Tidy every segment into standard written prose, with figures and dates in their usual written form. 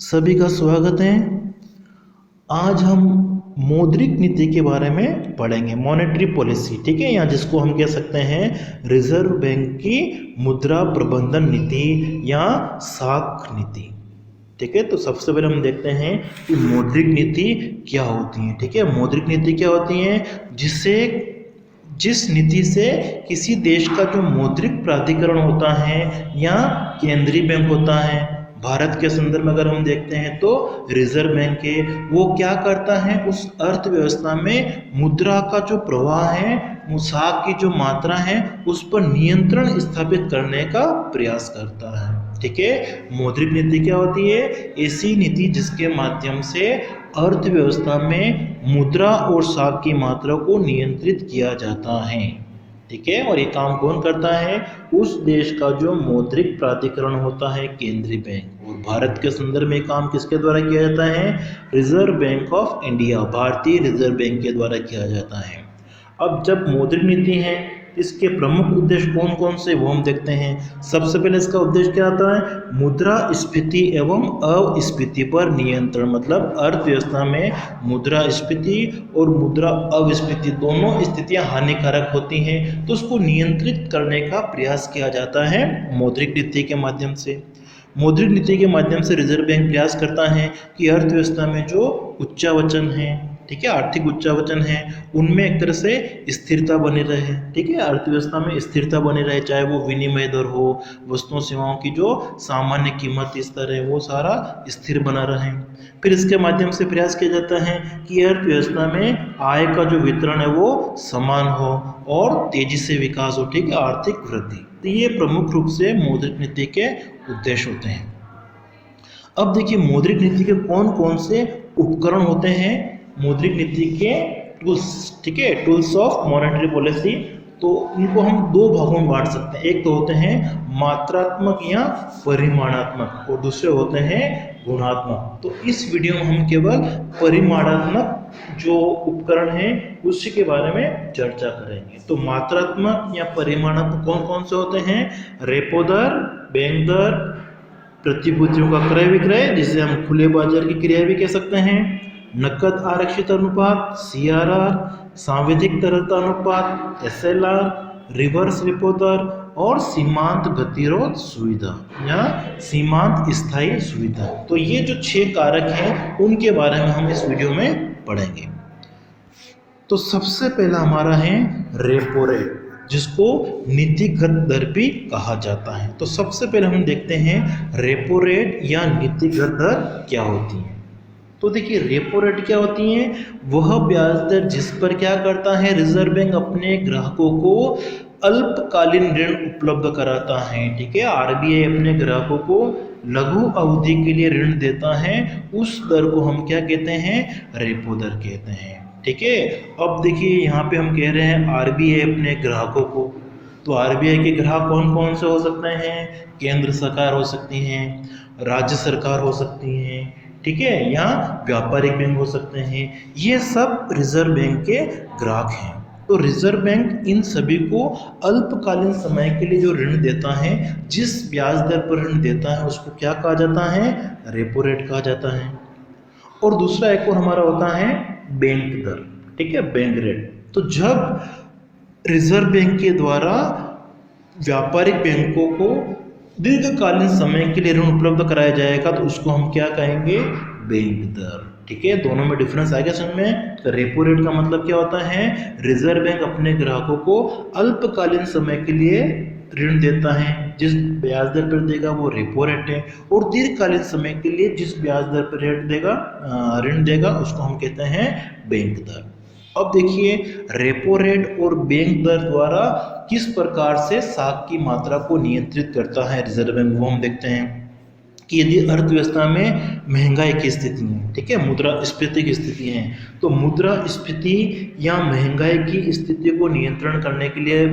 सभी का स्वागत है। आज हम मौद्रिक नीति के बारे में पढ़ेंगे, मॉनेटरी पॉलिसी। ठीक है, या जिसको हम कह सकते हैं रिजर्व बैंक की मुद्रा प्रबंधन नीति या साख नीति। ठीक है, तो सबसे पहले हम देखते हैं कि मौद्रिक नीति क्या होती है। ठीक है, मौद्रिक नीति क्या होती है, जिस नीति से किसी देश का जो मौद्रिक प्राधिकरण होता है या केंद्रीय बैंक होता है, भारत के संदर्भ में अगर हम देखते हैं तो रिजर्व बैंक है, वो क्या करता है, उस अर्थव्यवस्था में मुद्रा का जो प्रवाह है, मुसाक की जो मात्रा है, उस पर नियंत्रण स्थापित करने का प्रयास करता है। ठीक है, मौद्रिक नीति क्या होती है, ऐसी नीति जिसके माध्यम से अर्थव्यवस्था में मुद्रा और साख की मात्रा को नियंत्रित किया जाता है। ठीक है, और ये काम कौन करता है, उस देश का जो मौद्रिक प्राधिकरण होता है, केंद्रीय बैंक। और भारत के संदर्भ में काम किसके द्वारा किया जाता है, रिजर्व बैंक ऑफ इंडिया, भारतीय रिजर्व बैंक के द्वारा किया जाता है। अब जब मौद्रिक नीति है, इसके प्रमुख उद्देश्य कौन कौन से वो हम देखते हैं। सबसे पहले इसका उद्देश्य क्या आता है, मुद्रास्फीति एवं अस्फीति पर नियंत्रण, मतलब अर्थव्यवस्था में मुद्रास्फीति और मुद्रा अस्फीति दोनों स्थितियां हानिकारक होती हैं, तो उसको नियंत्रित करने का प्रयास किया जाता है मौद्रिक नीति के माध्यम से। मौद्रिक नीति के माध्यम से रिजर्व बैंक प्रयास करता है कि अर्थव्यवस्था में जो उच्चावचन है, ठीक है, आर्थिक उच्चावचन है, उनमें एक तरह से स्थिरता बनी रहे। ठीक है, अर्थव्यवस्था में स्थिरता बनी रहे, चाहे वो विनिमय दर हो, वस्तुओं सेवाओं की जो सामान्य कीमत स्तर है, वो सारा स्थिर बना रहे। फिर इसके माध्यम से प्रयास किया जाता है कि अर्थव्यवस्था में आय का जो वितरण है वो समान हो और तेजी से विकास हो। ठीक है, आर्थिक वृद्धि। तो ये प्रमुख रूप से मौद्रिक नीति के उद्देश्य होते हैं। अब देखिए मौद्रिक नीति के कौन कौन से उपकरण होते हैं, मौद्रिक नीति के टूल्स। ठीक है, टूल्स ऑफ मॉनेटरी पॉलिसी। तो इनको हम दो भागों में बांट सकते हैं, एक तो होते हैं मात्रात्मक या परिमाणात्मक और दूसरे होते हैं गुणात्मक। तो इस वीडियो में हम केवल परिमाणात्मक जो उपकरण है उसी के बारे में चर्चा करेंगे। तो मात्रात्मक या परिमाणात्मक कौन कौन से होते हैं, रेपो दर, बैंक दर, प्रतिभूतियों का क्रय विक्रय जिसे हम खुले बाजार की क्रिया भी कह सकते हैं, नकद आरक्षित अनुपात CRR, सांविधिक तरलता अनुपात SLR, रिवर्स रेपो दर और सीमांत गतिरोध सुविधा या सीमांत स्थायी सुविधा। तो ये जो 6 कारक हैं उनके बारे में हम इस वीडियो में पढ़ेंगे। तो सबसे पहला हमारा है रेपो रेट, जिसको नीतिगत दर भी कहा जाता है। तो सबसे पहले हम देखते हैं रेपो रेट या नीतिगत दर क्या होती है। तो देखिए रेपो रेट क्या होती है, वह ब्याज दर जिस पर क्या करता है, रिजर्व बैंक अपने ग्राहकों को अल्पकालीन ऋण उपलब्ध कराता है। ठीक है, RBI अपने ग्राहकों को लघु अवधि के लिए ऋण देता है, उस दर को हम क्या कहते हैं, रेपो दर कहते हैं। ठीक है, अब देखिए यहाँ पे हम कह रहे हैं RBI अपने ग्राहकों को, तो RBI के ग्राहक कौन कौन से हो सकते हैं, केंद्र सरकार हो सकती हैं, राज्य सरकार हो सकती हैं, ठीक है, या व्यापारिक बैंक हो सकते हैं। ये सब रिजर्व बैंक के ग्राहक हैं। तो रिजर्व बैंक इन सभी को अल्पकालीन समय के लिए जो ऋण देता है, जिस ब्याज दर पर ऋण देता है उसको क्या कहा जाता है, रेपो रेट कहा जाता है। और दूसरा एक और हमारा होता है बैंक दर। ठीक है, बैंक रेट। तो जब रिजर्व बैंक के द्वारा व्यापारिक बैंकों को दीर्घकालीन समय के लिए ऋण उपलब्ध कराया जाएगा तो उसको हम क्या कहेंगे, बैंक दर। ठीक है, दोनों में डिफरेंस आ गया समझ में। तो रेपो रेट का मतलब क्या होता है, रिजर्व बैंक अपने ग्राहकों को अल्पकालीन समय के लिए ऋण देता है, जिस ब्याज दर पर देगा वो रेपो रेट है, और दीर्घकालीन समय के लिए जिस ब्याज दर पर ऋण देगा उसको हम कहते हैं बैंक दर। अब देखिए रेपो रेट और बैंक दर द्वारा किस प्रकार से साख की मात्रा को नियंत्रित करता है रिजर्व बैंक, वो हम देखते हैं कि यदि अर्थव्यवस्था में महंगाई की स्थिति है, ठीक है, मुद्रास्फीति की स्थिति है, तो मुद्रास्फीति या महंगाई की स्थिति को नियंत्रण करने के लिए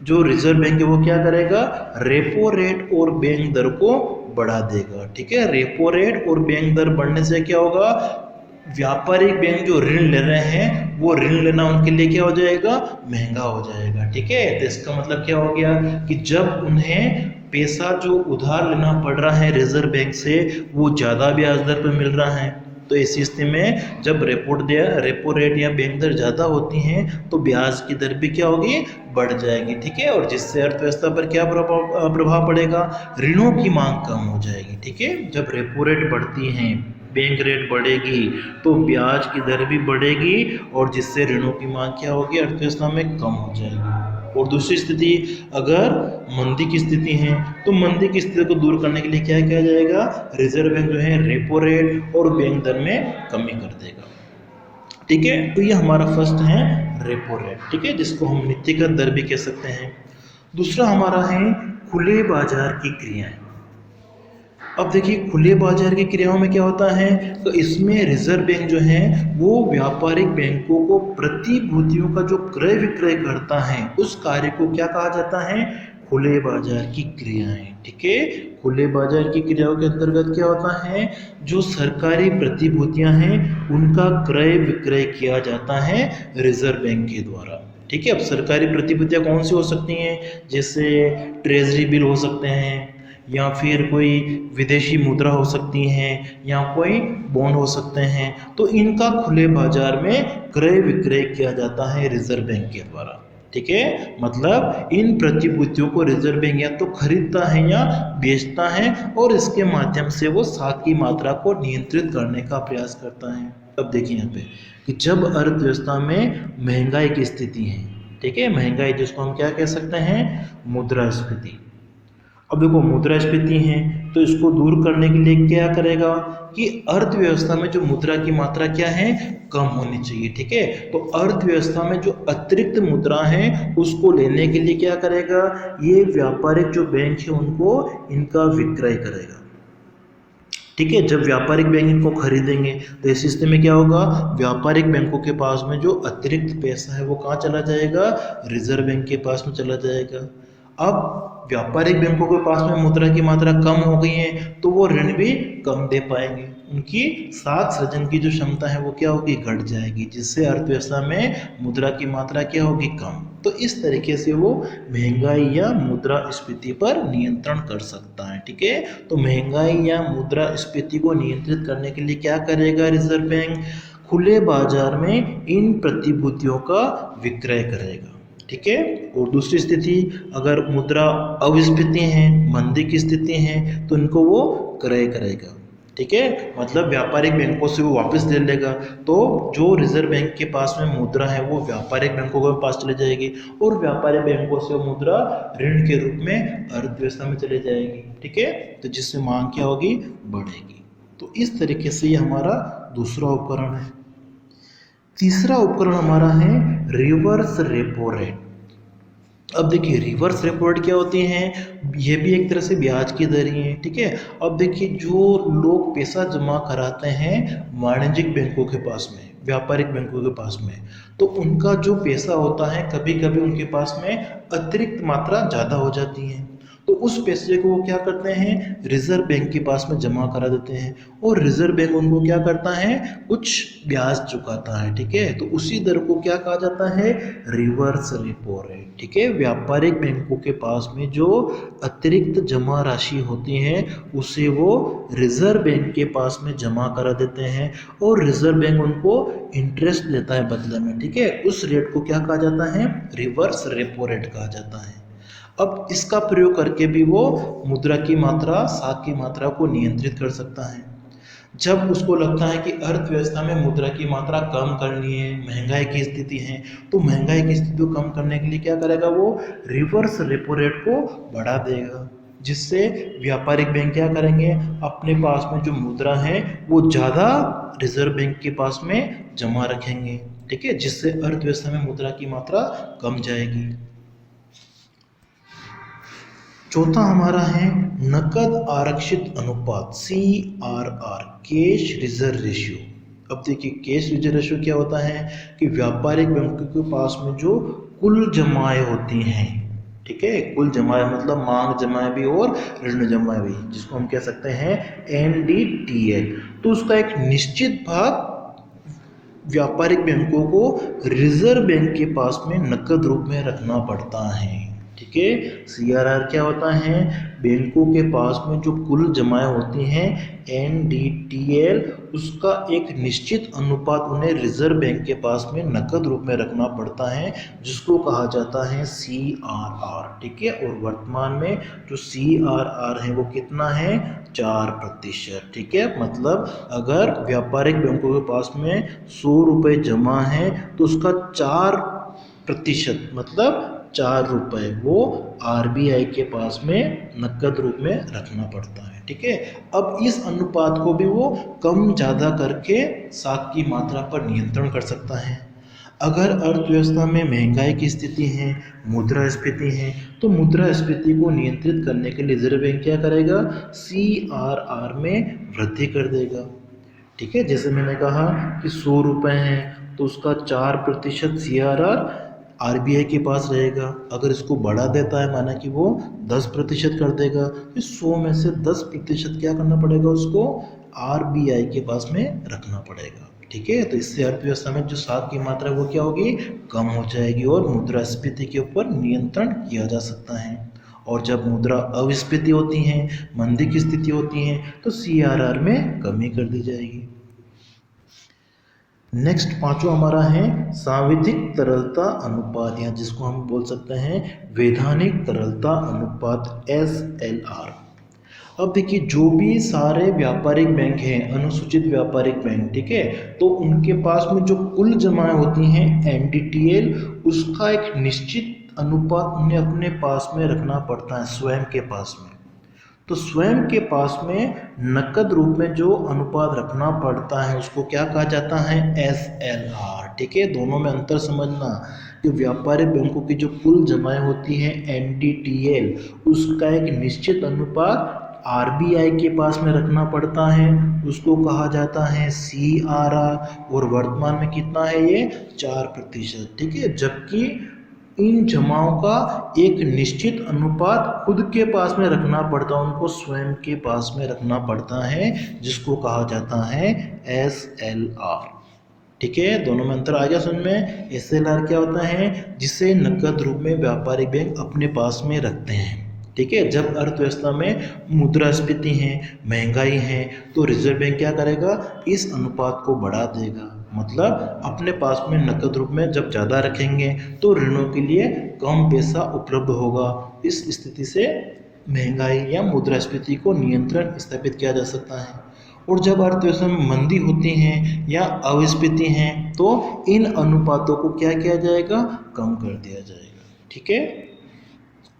जो रिजर्व बैंक है वो क्या करेगा, रेपो रेट और बैंक दर को बढ़ा देगा। ठीक है, रेपो रेट और बैंक दर बढ़ने से क्या होगा, व्यापारिक बैंक जो ऋण ले रहे हैं वो ऋण लेना उनके लिए क्या हो जाएगा, महंगा हो जाएगा। ठीक है, तो इसका मतलब क्या हो गया कि जब उन्हें पैसा जो उधार लेना पड़ रहा है रिजर्व बैंक से वो ज़्यादा ब्याज दर पर मिल रहा है। तो इस स्थिति में जब रेपो रेट या बैंक दर ज़्यादा होती हैं तो ब्याज की दर भी क्या होगी, बढ़ जाएगी। ठीक है, और जिससे अर्थव्यवस्था पर क्या प्रभाव पड़ेगा, ऋणों की मांग कम हो जाएगी। ठीक है, जब रेपो रेट बढ़ती हैं, बैंक रेट बढ़ेगी तो ब्याज की दर भी बढ़ेगी और जिससे ऋणों की मांग क्या होगी, अर्थव्यवस्था में कम हो जाएगी। और दूसरी स्थिति, अगर मंदी की स्थिति है तो मंदी की स्थिति को दूर करने के लिए क्या किया जाएगा, रिजर्व बैंक जो है रेपो रेट और बैंक दर में कमी कर देगा। ठीक है, तो ये हमारा फर्स्ट है रेपो रेट। ठीक है, जिसको हम नीतिगत दर भी कह सकते हैं। दूसरा हमारा है खुले बाजार की क्रियाएं। अब देखिए खुले बाजार की क्रियाओं में क्या होता है, तो इसमें रिजर्व बैंक जो है वो व्यापारिक बैंकों को प्रतिभूतियों का जो क्रय विक्रय करता है उस कार्य को क्या कहा जाता है, खुले बाजार की क्रियाएं। ठीक है, खुले बाजार की क्रियाओं के अंतर्गत क्या होता है, जो सरकारी प्रतिभूतियां हैं उनका क्रय विक्रय किया जाता है रिजर्व बैंक के द्वारा। ठीक है, अब सरकारी प्रतिभूतियां कौन सी हो सकती हैं, जैसे ट्रेजरी बिल हो सकते हैं, या फिर कोई विदेशी मुद्रा हो सकती हैं, या कोई बॉन्ड हो सकते हैं। तो इनका खुले बाजार में क्रय विक्रय किया जाता है रिजर्व बैंक के द्वारा। ठीक है, मतलब इन प्रतिभूतियों को रिजर्व बैंक या तो खरीदता है या बेचता है और इसके माध्यम से वो साख की मात्रा को नियंत्रित करने का प्रयास करता है। अब देखिए यहाँ पे कि जब अर्थव्यवस्था में महंगाई की स्थिति है, ठीक है, महंगाई जिसको हम क्या कह सकते हैं, मुद्रास्फीति। अब देखो मुद्रास्फीति है तो इसको दूर करने के लिए क्या करेगा कि अर्थव्यवस्था में जो मुद्रा की मात्रा क्या है, कम होनी चाहिए। ठीक है, तो अर्थव्यवस्था में जो अतिरिक्त मुद्रा है उसको लेने के लिए क्या करेगा, ये व्यापारिक जो बैंक है उनको इनका विक्रय करेगा। ठीक है, जब व्यापारिक बैंक इनको खरीदेंगे तो इस स्थिति में क्या होगा, व्यापारिक बैंकों के पास में जो अतिरिक्त पैसा है वो कहाँ चला जाएगा, रिजर्व बैंक के पास में चला जाएगा। अब व्यापारिक बैंकों के पास में मुद्रा की मात्रा कम हो गई है तो वो ऋण भी कम दे पाएंगे, उनकी साख सृजन की जो क्षमता है वो क्या होगी, घट जाएगी, जिससे अर्थव्यवस्था में मुद्रा की मात्रा क्या होगी, कम। तो इस तरीके से वो महंगाई या मुद्रास्फीति पर नियंत्रण कर सकता है। ठीक है, तो महंगाई या मुद्रास्फीति को नियंत्रित करने के लिए क्या करेगा रिजर्व बैंक, खुले बाजार में इन प्रतिभूतियों का विक्रय करेगा। ठीक है, और दूसरी स्थिति, अगर मुद्रा अविस्फीति है, मंदी की स्थिति है तो इनको वो क्रय करेगा। ठीक है, मतलब व्यापारिक बैंकों से वो वापस ले लेगा, तो जो रिजर्व बैंक के पास में मुद्रा है वो व्यापारिक बैंकों के पास चले जाएगी और व्यापारिक बैंकों से वो मुद्रा ऋण के रूप में अर्थव्यवस्था में चले जाएगी। ठीक है, तो जिससे मांग क्या होगी, बढ़ेगी। तो इस तरीके से ये हमारा दूसरा उपकरण है। तीसरा उपकरण हमारा है रिवर्स रेपो रेट। अब देखिए रिवर्स रेपो रेट क्या होती हैं, ये भी एक तरह से ब्याज की दर ही है। ठीक है, अब देखिए जो लोग पैसा जमा कराते हैं वाणिज्यिक बैंकों के पास में, व्यापारिक बैंकों के पास में, तो उनका जो पैसा होता है कभी कभी उनके पास में अतिरिक्त मात्रा ज़्यादा हो जाती है, तो उस पैसे को वो क्या करते हैं, रिजर्व बैंक के पास में जमा करा देते हैं और रिजर्व बैंक उनको क्या करता है, कुछ ब्याज चुकाता है। ठीक है, तो उसी दर को क्या कहा जाता है, रिवर्स रेपो रेट। ठीक है, व्यापारिक बैंकों के पास में जो अतिरिक्त जमा राशि होती है उसे वो रिजर्व बैंक के पास में जमा करा देते हैं और रिजर्व बैंक उनको इंटरेस्ट देता है बदले में। ठीक है, उस रेट को क्या कहा जाता है, रिवर्स रेपो रेट कहा जाता है। अब इसका प्रयोग करके भी वो मुद्रा की मात्रा, साख की मात्रा को नियंत्रित कर सकता है। जब उसको लगता है कि अर्थव्यवस्था में मुद्रा की मात्रा कम करनी है, महंगाई की स्थिति है, तो महंगाई की स्थिति को कम करने के लिए क्या करेगा, वो रिवर्स रेपो रेट को बढ़ा देगा, जिससे व्यापारिक बैंक क्या करेंगे, अपने पास में जो मुद्रा है वो ज़्यादा रिजर्व बैंक के पास में जमा रखेंगे। ठीक है, जिससे अर्थव्यवस्था में मुद्रा की मात्रा कम जाएगी। चौथा हमारा है नकद आरक्षित अनुपात, CRR, कैश रिजर्व रेशियो। अब देखिए कैश रिजर्व रेशियो क्या होता है कि व्यापारिक बैंकों के पास में जो कुल जमाएं होती हैं, ठीक है, कुल जमाएं मतलब मांग जमाएं भी और ऋण जमाएं भी, जिसको हम कह सकते हैं NDTL, तो उसका एक निश्चित भाग व्यापारिक बैंकों को रिजर्व बैंक के पास में नकद रूप में रखना पड़ता है। ठीक है। CRR क्या होता है? बैंकों के पास में जो कुल जमाएं होती हैं NDTL, उसका एक निश्चित अनुपात उन्हें रिजर्व बैंक के पास में नकद रूप में रखना पड़ता है, जिसको कहा जाता है CRR। ठीक है। और वर्तमान में जो CRR है वो कितना है? 4%। ठीक है। मतलब अगर व्यापारिक बैंकों के पास में 100 रुपये जमा है तो उसका 4% मतलब 4 रुपये वो RBI के पास में नकद रूप में रखना पड़ता है। ठीक है। अब इस अनुपात को भी वो कम ज़्यादा करके साख की मात्रा पर नियंत्रण कर सकता है। अगर अर्थव्यवस्था में महंगाई की स्थिति है, मुद्रास्फीति है, तो मुद्रास्फीति को नियंत्रित करने के लिए रिजर्व बैंक क्या करेगा? CRR में वृद्धि कर देगा। ठीक है। जैसे मैंने कहा कि 100 रुपये हैं तो उसका 4% CRR RBI के पास रहेगा। अगर इसको बढ़ा देता है, माना कि वो 10% कर देगा, तो 100 में से 10% क्या करना पड़ेगा उसको? RBI के पास में रखना पड़ेगा। ठीक है। तो इससे अर्थव्यवस्था में जो साख की मात्रा है वो क्या होगी? कम हो जाएगी और मुद्रास्फीति के ऊपर नियंत्रण किया जा सकता है। और जब मुद्रा अविस्फीति होती है, मंदी की स्थिति होती है, तो CRR में कमी कर दी जाएगी। नेक्स्ट पांचवा हमारा है सांविधिक तरलता अनुपात, या जिसको हम बोल सकते हैं वैधानिक तरलता अनुपात SLR। अब देखिए, जो भी सारे व्यापारिक बैंक हैं, अनुसूचित व्यापारिक बैंक, ठीक है, तो उनके पास में जो कुल जमाएं होती हैं NDTL, उसका एक निश्चित अनुपात उन्हें अपने पास में रखना पड़ता है, स्वयं के पास में। तो स्वयं के पास में नकद रूप में जो अनुपात रखना पड़ता है उसको क्या कहा जाता है? SLR। ठीक है। दोनों में अंतर समझना कि व्यापारिक बैंकों की जो कुल जमाएं होती हैं NDTL, उसका एक निश्चित अनुपात RBI के पास में रखना पड़ता है, उसको कहा जाता है CRR। और वर्तमान में कितना है ये? 4%। ठीक है। जबकि इन जमाओं का एक निश्चित अनुपात खुद के पास में रखना पड़ता है, उनको स्वयं के पास में रखना पड़ता है, जिसको कहा जाता है SLR। ठीक है। दोनों में अंतर आ गया समझ में? SLR क्या होता है? जिसे नकद रूप में व्यापारिक बैंक अपने पास में रखते हैं। ठीक है। जब अर्थव्यवस्था में मुद्रास्फीति है, महंगाई है, तो रिजर्व बैंक क्या करेगा? इस अनुपात को बढ़ा देगा। मतलब अपने पास में नकद रूप में जब ज़्यादा रखेंगे तो ऋणों के लिए कम पैसा उपलब्ध होगा। इस स्थिति से महंगाई या मुद्रास्फीति को नियंत्रण स्थापित किया जा सकता है। और जब अर्थव्यवस्था में मंदी होती है या अविस्फीति है, तो इन अनुपातों को क्या किया जाएगा? कम कर दिया जाएगा। ठीक है।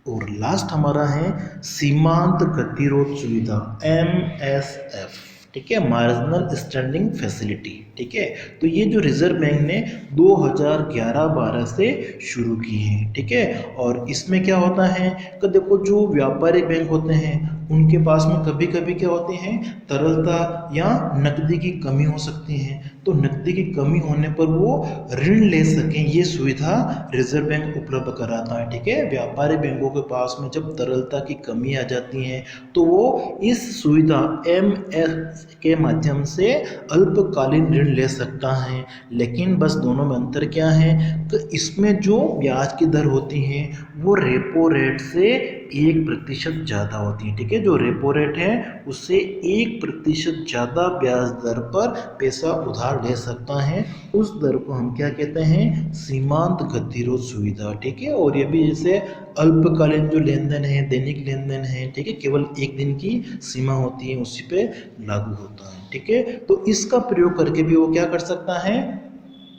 और लास्ट हमारा है सीमांत गतिरोध सुविधा, MSF। ठीक है। Marginal standing facility. ठीक है। तो ये जो रिजर्व बैंक ने 2011-12 से शुरू की है। ठीक है। और इसमें क्या होता है कि देखो, जो व्यापारिक बैंक होते हैं उनके पास में कभी कभी क्या होते हैं? तरलता या नकदी की कमी हो सकती है। तो नकदी की कमी होने पर वो ऋण ले सकें, ये सुविधा रिजर्व बैंक उपलब्ध कराता है। ठीक है। व्यापारिक बैंकों के पास में जब तरलता की कमी आ जाती है तो वो इस सुविधा MS के माध्यम से अल्पकालीन ऋण ले सकता है। लेकिन बस दोनों में अंतर क्या है? तो इसमें जो ब्याज की दर होती है वो रेपो रेट से 1% ज़्यादा होती है। ठीक है। जो रेपो रेट है उससे 1% ज़्यादा ब्याज दर पर पैसा उधार ले सकता है। उस दर को हम क्या कहते हैं? सीमांत गतिरोध सुविधा। ठीक है। और ये भी जैसे अल्पकालीन जो लेन देन है, दैनिक लेन देन है, ठीक है, केवल 1 दिन की सीमा होती है, उसी पे लागू होता है। ठीक है। तो इसका प्रयोग करके भी वो क्या कर सकता है?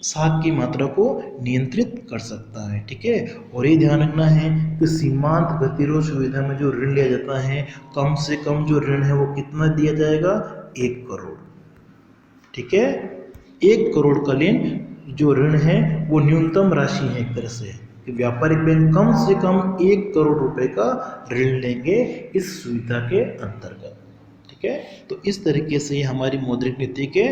साख की मात्रा को नियंत्रित कर सकता है। ठीक है। और ये ध्यान रखना है कि सीमांत गतिरोध सुविधा में जो ऋण लिया जाता है, कम से कम जो ऋण है वो कितना दिया जाएगा? 1 करोड़। ठीक है। 1 करोड़ कालीन जो ऋण है वो न्यूनतम राशि है एक तरह से, कि व्यापारिक बैंक कम से कम 1 करोड़ रुपए का ऋण लेंगे इस सुविधा के अंतर्गत। ठीक है। तो इस तरीके से हमारी मौद्रिक नीति के